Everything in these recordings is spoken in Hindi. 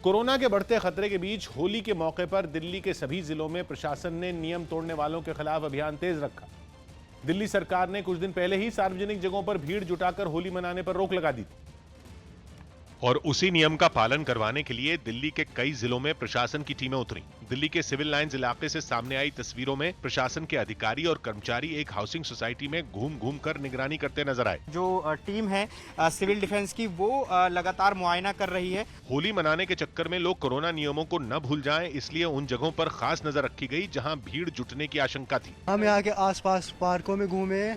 कोरोना के बढ़ते खतरे के बीच होली के मौके पर दिल्ली के सभी जिलों में प्रशासन ने नियम तोड़ने वालों के खिलाफ अभियान तेज रखा। दिल्ली सरकार ने कुछ दिन पहले ही सार्वजनिक जगहों पर भीड़ जुटाकर होली मनाने पर रोक लगा दी थी और उसी नियम का पालन करवाने के लिए दिल्ली के कई जिलों में प्रशासन की टीमें उतरी। दिल्ली के सिविल लाइंस इलाके से सामने आई तस्वीरों में प्रशासन के अधिकारी और कर्मचारी एक हाउसिंग सोसाइटी में घूम घूम कर निगरानी करते नजर आए। जो टीम है सिविल डिफेंस की वो लगातार मुआयना कर रही है। होली मनाने के चक्कर में लोग कोरोना नियमों को न भूल जाएं, इसलिए उन जगहों पर खास नजर रखी गई जहां भीड़ जुटने की आशंका थी। हम यहाँ के आसपास पार्कों में घूमे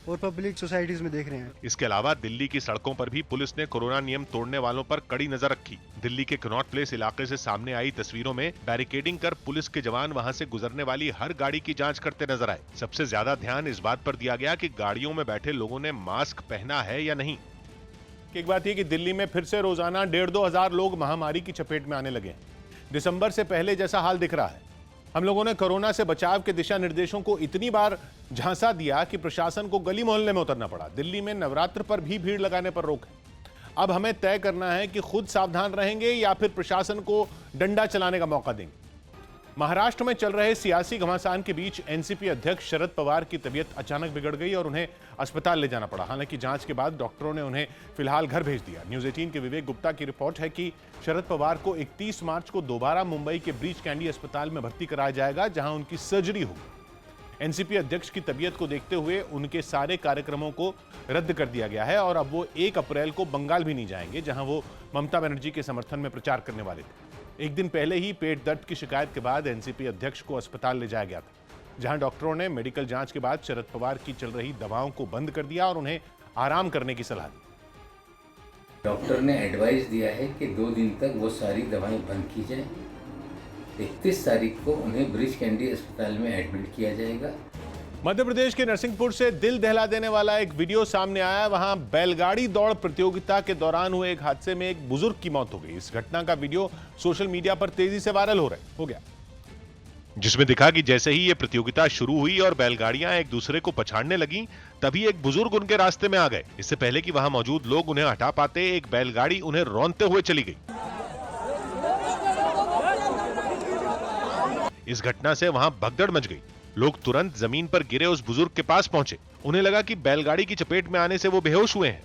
और पब्लिक सोसाइटीज में देख रहे हैं। इसके अलावा दिल्ली की सड़कों पर भी पुलिस ने कोरोना नियम तोड़ने वालों पर कड़ी नजर रखी। दिल्ली के कनॉट प्लेस इलाके से सामने आई तस्वीरों में बैरिकेडिंग कर पुलिस के जवान वहां से गुजरने वाली हर गाड़ी की जांच करते नजर आए। सबसे ज्यादा ध्यान इस बात पर दिया गया कि गाड़ियों में बैठे लोगों ने मास्क पहना है या नहीं। एक बात यह कि दिल्ली में फिर से रोजाना 1,500-2 हजार लोग महामारी की चपेट में आने लगे हैं। दिसंबर से पहले जैसा हाल दिख रहा है। हम लोगों ने कोरोना से बचाव के दिशा निर्देशों को इतनी बार झांसा दिया कि प्रशासन को गली मोहल्ले में उतरना पड़ा। दिल्ली में नवरात्र पर भी भीड़ लगाने पर रोक है। अब हमें तय करना है कि खुद सावधान रहेंगे या फिर प्रशासन को डंडा चलाने का मौका देंगे। महाराष्ट्र में चल रहे सियासी घमासान के बीच एनसीपी अध्यक्ष शरद पवार की तबीयत अचानक बिगड़ गई और उन्हें अस्पताल ले जाना पड़ा। हालांकि जांच के बाद डॉक्टरों ने उन्हें फिलहाल घर भेज दिया। न्यूज़ 18 के विवेक गुप्ता की रिपोर्ट है कि शरद पवार को 31 मार्च को दोबारा मुंबई के ब्रीच कैंडी अस्पताल में भर्ती कराया जाएगा, जहां उनकी सर्जरी होगी। एनसीपी अध्यक्ष की तबीयत को देखते हुए उनके सारे कार्यक्रमों को रद्द कर दिया गया है और अब वो 1 अप्रैल को बंगाल भी नहीं जाएंगे, जहां वो ममता बनर्जी के समर्थन में प्रचार करने वाले थे। एक दिन पहले ही पेट दर्द की शिकायत के बाद एनसीपी अध्यक्ष को अस्पताल ले जाया गया था, जहां डॉक्टरों ने मेडिकल जांच के बाद शरद पवार की चल रही दवाओं को बंद कर दिया और उन्हें आराम करने की सलाह दी। डॉक्टर ने एडवाइस दिया है कि 2 दिन तक वो सारी दवाएं बंद की जाए। 31 तारीख को उन्हें ब्रीच कैंडी अस्पताल में एडमिट किया जाएगा। मध्य प्रदेश के नरसिंहपुर से दिल दहला देने वाला एक वीडियो सामने आया। वहां बैलगाड़ी दौड़ प्रतियोगिता के दौरान हुए एक हादसे में एक बुजुर्ग की मौत हो गई। इस घटना का वीडियो सोशल मीडिया पर तेजी से वायरल हो गया, जिसमें दिखा कि जैसे ही ये प्रतियोगिता शुरू हुई और बैलगाड़ियां एक दूसरे को पछाड़ने लगी, तभी एक बुजुर्ग उनके रास्ते में आ गए। इससे पहले कि वहां मौजूद लोग उन्हें हटा पाते, एक बैलगाड़ी उन्हें रौंदते हुए चली गई। इस घटना से वहां भगदड़ मच गई। लोग तुरंत जमीन पर गिरे उस बुजुर्ग के पास पहुंचे। उन्हें लगा कि बैलगाड़ी की चपेट में आने से वो बेहोश हुए हैं।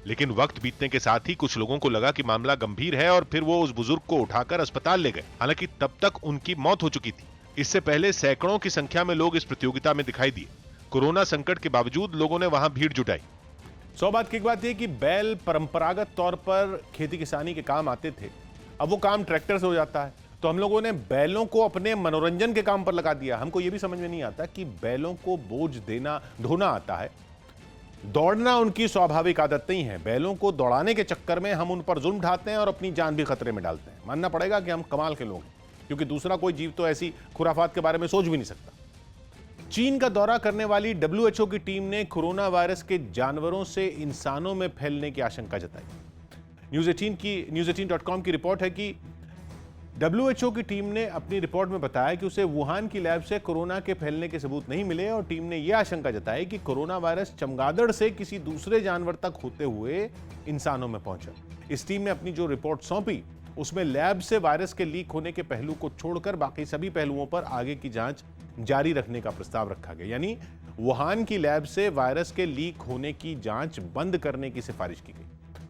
लेकिन वक्त बीतने के साथ ही कुछ लोगों को लगा कि मामला गंभीर है और फिर वो उस बुजुर्ग को उठाकर अस्पताल ले गए। हालांकि तब तक उनकी मौत हो चुकी थी। इससे पहले सैकड़ों की संख्या में लोग इस प्रतियोगिता में दिखाई दिए। कोरोना संकट के बावजूद लोगों ने वहां भीड़ जुटाई। 100 बात की एक बात यह कि बैल परंपरागत तौर पर खेती किसानी के काम आते थे। अब वो काम ट्रैक्टर से हो जाता है, तो हम लोगों ने बैलों को अपने मनोरंजन के काम पर लगा दिया। हमको ये भी समझ में नहीं आता कि बैलों को बोझ देना, ढोना आता है, दौड़ना उनकी स्वाभाविक आदत नहीं है। बैलों को दौड़ाने के चक्कर में हम उन पर जुल्म ढाते हैं और अपनी जान भी खतरे में डालते हैं। मानना पड़ेगा कि हम कमाल के लोग हैं, क्योंकि दूसरा कोई जीव तो ऐसी खुराफात के बारे में सोच भी नहीं सकता। चीन का दौरा करने वाली WHO की टीम ने कोरोना वायरस के जानवरों से इंसानों में फैलने की आशंका जताई। न्यूज़ 18.com की रिपोर्ट है कि WHO की टीम ने अपनी रिपोर्ट में बताया कि उसे वुहान की लैब से कोरोना के फैलने के सबूत नहीं मिले और टीम ने यह आशंका जताई कि कोरोना वायरस चमगादड़ से किसी दूसरे जानवर तक होते हुए इंसानों में पहुंचा। इस टीम ने अपनी जो रिपोर्ट सौंपी, उसमें लैब से वायरस के लीक होने के पहलू को छोड़कर बाकी सभी पहलुओं पर आगे की जांच जारी रखने का प्रस्ताव रखा गया। यानी वुहान की लैब से वायरस के लीक होने की जांच बंद करने की सिफारिश की गई।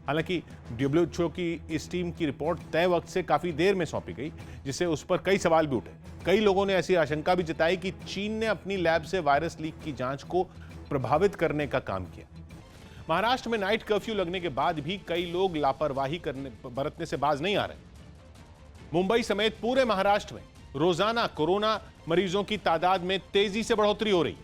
हालांकि WHO की इस टीम की रिपोर्ट तय वक्त से काफी देर में सौंपी गई, जिससे उस पर कई सवाल भी उठे। कई लोगों ने ऐसी आशंका भी जताई कि चीन ने अपनी लैब से वायरस लीक की जांच को प्रभावित करने का काम किया। महाराष्ट्र में नाइट कर्फ्यू लगने के बाद भी कई लोग लापरवाही बरतने से बाज नहीं आ रहे। मुंबई समेत पूरे महाराष्ट्र में रोजाना कोरोना मरीजों की तादाद में तेजी से बढ़ोतरी हो रही।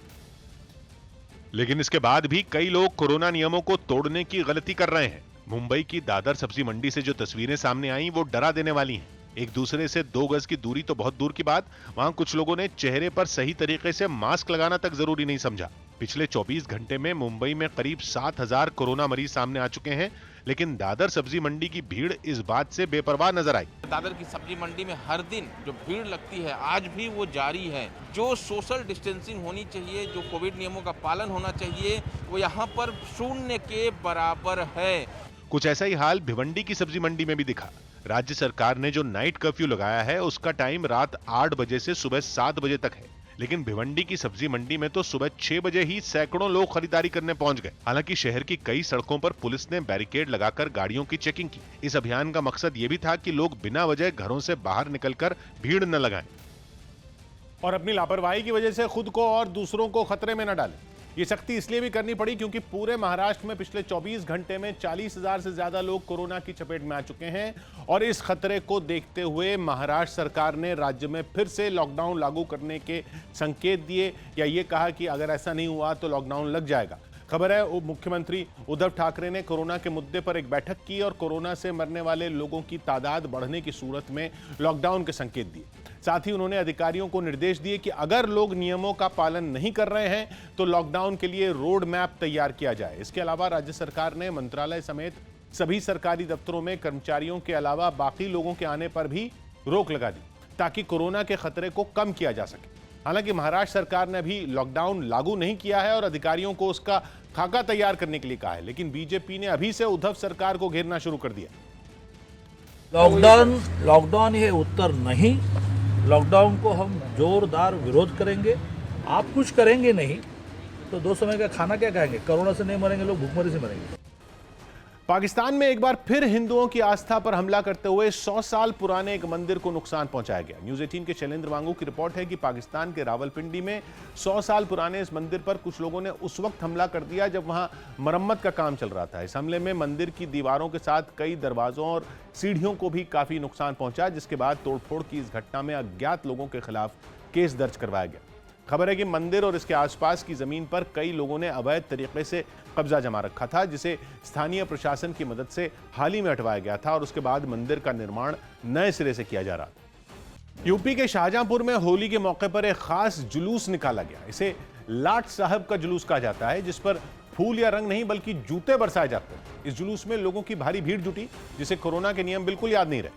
लेकिन इसके बाद भी कई लोग कोरोना नियमों को तोड़ने की गलती कर रहे हैं। मुंबई की दादर सब्जी मंडी से जो तस्वीरें सामने आई, वो डरा देने वाली हैं। एक दूसरे से 2 गज की दूरी तो बहुत दूर की बात, वहां कुछ लोगों ने चेहरे पर सही तरीके से मास्क लगाना तक जरूरी नहीं समझा। पिछले 24 घंटे में मुंबई में करीब 7,000 कोरोना मरीज सामने आ चुके हैं, लेकिन दादर सब्जी मंडी की भीड़ इस बात से बेपरवाह नजर आई। दादर की सब्जी मंडी में हर दिन जो भीड़ लगती है, आज भी वो जारी है। जो सोशल डिस्टेंसिंग होनी चाहिए, जो कोविड नियमों का पालन होना चाहिए, वो यहाँ पर शून्य के बराबर है। कुछ ऐसा ही हाल भिवंडी की सब्जी मंडी में भी दिखा। राज्य सरकार ने जो नाइट कर्फ्यू लगाया है उसका टाइम रात 8 बजे से सुबह 7 बजे तक है, लेकिन भिवंडी की सब्जी मंडी में तो सुबह 6 बजे ही सैकड़ों लोग खरीदारी करने पहुंच गए। हालांकि शहर की कई सड़कों पर पुलिस ने बैरिकेड लगाकर गाड़ियों की चेकिंग की। इस अभियान का मकसद ये भी था कि लोग बिना वजह घरों से बाहर निकलकर भीड़ न लगाएं और अपनी लापरवाही की वजह से खुद को और दूसरों को खतरे में न डालें। ये सख्ती इसलिए भी करनी पड़ी क्योंकि पूरे महाराष्ट्र में पिछले 24 घंटे में 40,000 से ज्यादा लोग कोरोना की चपेट में आ चुके हैं और इस खतरे को देखते हुए महाराष्ट्र सरकार ने राज्य में फिर से लॉकडाउन लागू करने के संकेत दिए या ये कहा कि अगर ऐसा नहीं हुआ तो लॉकडाउन लग जाएगा। खबर है मुख्यमंत्री उद्धव ठाकरे ने कोरोना के मुद्दे पर एक बैठक की और कोरोना से मरने वाले लोगों की तादाद बढ़ने की सूरत में लॉकडाउन के संकेत दिए। साथ ही उन्होंने अधिकारियों को निर्देश दिए कि अगर लोग नियमों का पालन नहीं कर रहे हैं तो लॉकडाउन के लिए रोड मैप तैयार किया जाए। इसके अलावा राज्य सरकार ने मंत्रालय समेत सभी सरकारी दफ्तरों में कर्मचारियों के अलावा बाकी लोगों के आने पर भी रोक लगा दी ताकि कोरोना के खतरे को कम किया जा सके। हालांकि महाराष्ट्र सरकार ने अभी लॉकडाउन लागू नहीं किया है और अधिकारियों को उसका खाका तैयार करने के लिए कहा है, लेकिन बीजेपी ने अभी से उद्धव सरकार को घेरना शुरू कर दिया। लॉकडाउन ये उत्तर नहीं। लॉकडाउन को हम जोरदार विरोध करेंगे। आप कुछ करेंगे नहीं तो 2 समय का खाना क्या खाएंगे? कोरोना से नहीं मरेंगे लोग, भूखमरी से मरेंगे। पाकिस्तान में एक बार फिर हिंदुओं की आस्था पर हमला करते हुए 100 साल पुराने एक मंदिर को नुकसान पहुंचाया गया। न्यूज़ 18 के शैलेंद्र वांगू की रिपोर्ट है कि पाकिस्तान के रावलपिंडी में 100 साल पुराने इस मंदिर पर कुछ लोगों ने उस वक्त हमला कर दिया जब वहां मरम्मत का काम चल रहा था। इस हमले में मंदिर की दीवारों के साथ कई दरवाजों और सीढ़ियों को भी काफी नुकसान पहुंचा, जिसके बाद तोड़फोड़ की इस घटना में अज्ञात लोगों के खिलाफ केस दर्ज करवाया गया। खबर है कि मंदिर और इसके आसपास की जमीन पर कई लोगों ने अवैध तरीके से कब्जा जमा रखा था, जिसे स्थानीय प्रशासन की मदद से हाल ही में हटवाया गया था और उसके बाद मंदिर का निर्माण नए सिरे से किया जा रहा था। यूपी के शाहजहांपुर में होली के मौके पर एक खास जुलूस निकाला गया। इसे लाट साहब का जुलूस कहा जाता है, जिस पर फूल या रंग नहीं बल्कि जूते बरसाए जाते हैं। इस जुलूस में लोगों की भारी भीड़ जुटी, जिसे कोरोना के नियम बिल्कुल याद नहीं रहे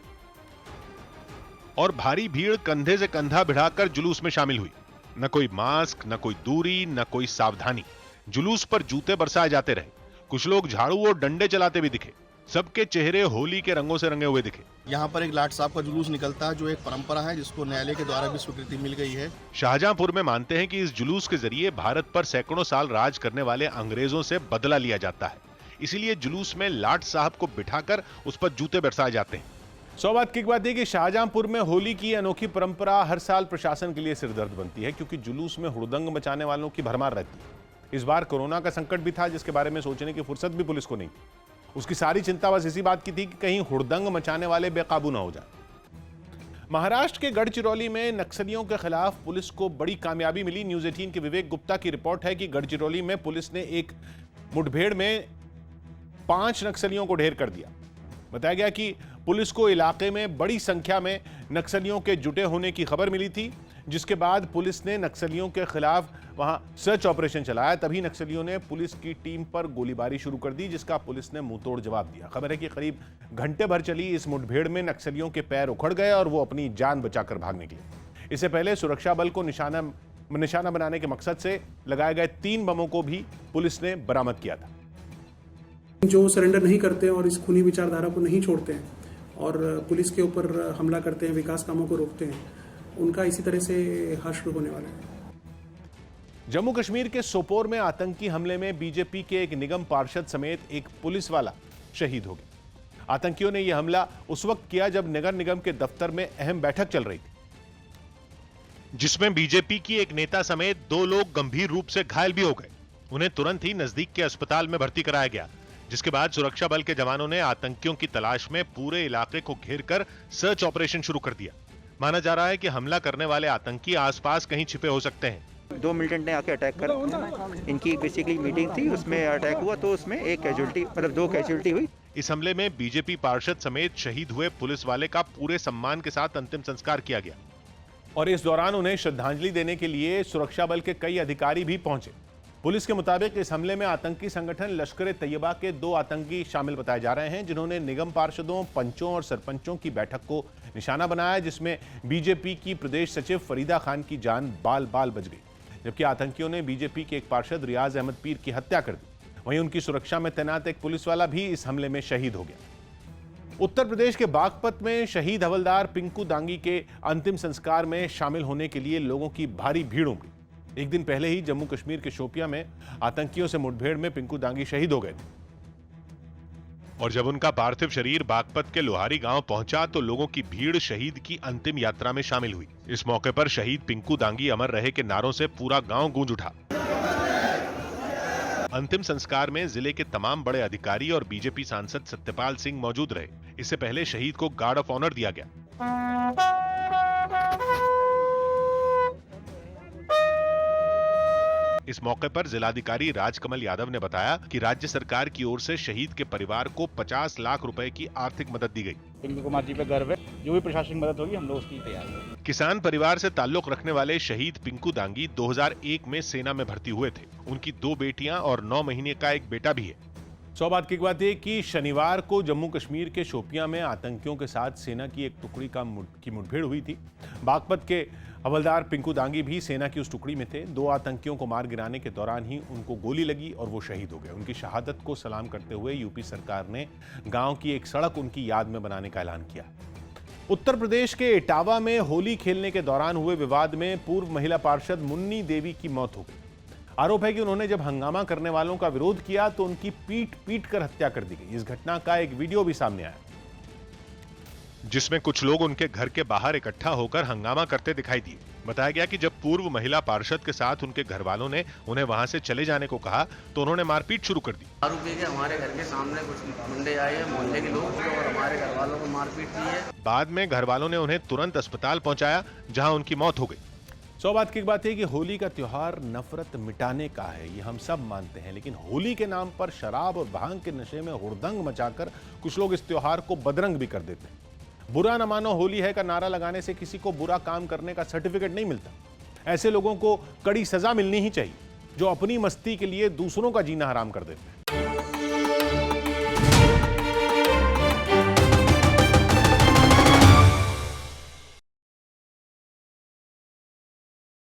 और भारी भीड़ कंधे से कंधा भिड़ाकर जुलूस में शामिल हुई। न कोई मास्क, न कोई दूरी, न कोई सावधानी। जुलूस पर जूते बरसाए जाते रहे। कुछ लोग झाड़ू और डंडे चलाते भी दिखे। सबके चेहरे होली के रंगों से रंगे हुए दिखे। यहाँ पर एक लाट साहब का जुलूस निकलता है जो एक परंपरा है जिसको न्यायालय के द्वारा भी स्वीकृति मिल गई है। शाहजहांपुर में मानते हैं कि इस जुलूस के जरिए भारत पर सैकड़ों साल राज करने वाले अंग्रेजों से बदला लिया जाता है। इसीलिए जुलूस में लाट साहब को बिठाकर उस पर जूते बरसाए जाते हैं। सौबात की बात है कि शाहजहांपुर में होली की अनोखी परंपरा हर साल प्रशासन के लिए सिरदर्द बनती है, क्योंकि जुलूस में हुड़दंग मचाने वालों की भरमार रहती है। इस बार कोरोना का संकट भी था, जिसके बारे में सोचने की फुर्सत भी पुलिस को नहीं थी। उसकी सारी चिंता बस इसी बात की थी कि कहीं हुड़दंग मचाने वाले बेकाबू ना हो जाए। महाराष्ट्र के गढ़चिरौली में नक्सलियों के खिलाफ पुलिस को बड़ी कामयाबी मिली। न्यूज़ 18 के विवेक गुप्ता की रिपोर्ट है कि गढ़चिरौली में पुलिस ने एक मुठभेड़ में 5 नक्सलियों को ढेर कर दिया। बताया गया कि पुलिस को इलाके में बड़ी संख्या में नक्सलियों के जुटे होने की खबर मिली थी, जिसके बाद पुलिस ने नक्सलियों के खिलाफ वहां सर्च ऑपरेशन चलाया। तभी नक्सलियों ने पुलिस की टीम पर गोलीबारी शुरू कर दी, जिसका पुलिस ने मुंहतोड़ जवाब दिया। खबर है कि करीब घंटे भर चली इस मुठभेड़ में नक्सलियों के पैर उखड़ गए और वो अपनी जान बचाकर भाग निकले। इससे पहले सुरक्षा बल को निशाना बनाने के मकसद से लगाए गए 3 बमों को भी पुलिस ने बरामद किया था। जो सरेंडर नहीं करते और इस खूनी विचारधारा को नहीं छोड़ते हैं और पुलिस के ऊपर हमला करते हैं, विकास कामों को रोकते हैं, उनका इसी तरह से हश्र होने वाला है। जम्मू कश्मीर के सोपोर में आतंकी हमले में बीजेपी के एक निगम पार्षद समेत एक पुलिस वाला शहीद हो गया। आतंकियों ने यह हमला उस वक्त किया जब नगर निगम के दफ्तर में अहम बैठक चल रही थी, जिसमें बीजेपी की एक नेता समेत 2 लोग गंभीर रूप से घायल भी हो गए। उन्हें तुरंत ही नजदीक के अस्पताल में भर्ती कराया गया, जिसके बाद सुरक्षा बल के जवानों ने आतंकियों की तलाश में पूरे इलाके को घेरकर सर्च ऑपरेशन शुरू कर दिया। माना जा रहा है कि हमला करने वाले आतंकी आसपास कहीं छिपे हो सकते हैं। 2 मिलिटेंट ने आके अटैक कर, इनकी बेसिकली मीटिंग थी, उसमें अटैक हुआ तो उसमें एक कैजुअल्टी, मतलब 2 कैजुअल्टी हुई। इस हमले में बीजेपी पार्षद समेत शहीद हुए पुलिस वाले का पूरे सम्मान के साथ अंतिम संस्कार किया गया और इस दौरान उन्हें श्रद्धांजलि देने के लिए सुरक्षा बल के कई अधिकारी भी पहुंचे। पुलिस के मुताबिक इस हमले में आतंकी संगठन लश्कर तैयबा के 2 आतंकी शामिल बताए जा रहे हैं, जिन्होंने निगम पार्षदों, पंचों और सरपंचों की बैठक को निशाना बनाया, जिसमें बीजेपी की प्रदेश सचिव फरीदा खान की जान बाल बाल बच गई, जबकि आतंकियों ने बीजेपी के एक पार्षद रियाज अहमद पीर की हत्या कर दी। वहीं उनकी सुरक्षा में तैनात एक पुलिस वाला भी इस हमले में शहीद हो गया। उत्तर प्रदेश के बागपत में शहीद हवलदार पिंकू दांगी के अंतिम संस्कार में शामिल होने के लिए लोगों की भारी भीड़ उमड़ी। एक दिन पहले ही जम्मू कश्मीर के शोपियां में आतंकियों से मुठभेड़ में पिंकू दांगी शहीद हो गए थे और जब उनका पार्थिव शरीर बागपत के लोहारी गांव पहुंचा तो लोगों की भीड़ शहीद की अंतिम यात्रा में शामिल हुई। इस मौके पर शहीद पिंकू दांगी अमर रहे के नारों से पूरा गांव गूंज उठा। अंतिम संस्कार में जिले के तमाम बड़े अधिकारी और बीजेपी सांसद सत्यपाल सिंह मौजूद रहे। इससे पहले शहीद को गार्ड ऑफ ऑनर दिया गया। इस मौके पर जिलाधिकारी राजकमल यादव ने बताया कि राज्य सरकार की ओर से शहीद के परिवार को 50 लाख रुपए की आर्थिक मदद दी गई। पिंकू कुमार जी पे गर्व है, जो भी प्रशासनिक मदद होगी हम लोग उसकी तैयार हैं। किसान परिवार से ताल्लुक रखने वाले शहीद पिंकू दांगी 2001 में सेना में भर्ती हुए थे। उनकी 2 बेटियां और 9 महीने का एक बेटा भी है। सौभाग्य की बात है कि शनिवार को जम्मू कश्मीर के शोपियां में आतंकियों के साथ सेना की एक टुकड़ी की मुठभेड़ हुई थी। बागपत के हवलदार पिंकू दांगी भी सेना की उस टुकड़ी में थे। 2 आतंकियों को मार गिराने के दौरान ही उनको गोली लगी और वो शहीद हो गए। उनकी शहादत को सलाम करते हुए यूपी सरकार ने गांव की एक सड़क उनकी याद में बनाने का ऐलान किया। उत्तर प्रदेश के इटावा में होली खेलने के दौरान हुए विवाद में पूर्व महिला पार्षद मुन्नी देवी की मौत हो गई। आरोप है कि उन्होंने जब हंगामा करने वालों का विरोध किया तो उनकी पीट कर हत्या कर दी गई। इस घटना का एक वीडियो भी सामने आया जिसमें कुछ लोग उनके घर के बाहर इकट्ठा होकर हंगामा करते दिखाई दिए। बताया गया कि जब पूर्व महिला पार्षद के साथ उनके घर वालों ने उन्हें वहां से चले जाने को कहा तो उन्होंने मारपीट शुरू कर दी। दारू पी के हमारे घर के सामने कुछ मुंडे आए हैं, मोहल्ले के लोग, और हमारे घर वालों को मारपीट की है। बाद में घर वालों ने उन्हें तुरंत अस्पताल पहुंचाया जहां उनकी मौत हो गई। सौभाग्य की बात है कि होली का त्योहार नफरत मिटाने का है, ये हम सब मानते हैं, लेकिन होली के नाम पर शराब और भांग के नशे में हुड़दंग मचाकर कुछ लोग इस त्योहार को बदरंग भी कर देते हैं। बुरा न मानो होली है का नारा लगाने से किसी को बुरा काम करने का सर्टिफिकेट नहीं मिलता। ऐसे लोगों को कड़ी सजा मिलनी ही चाहिए जो अपनी मस्ती के लिए दूसरों का जीना हराम कर देते हैं।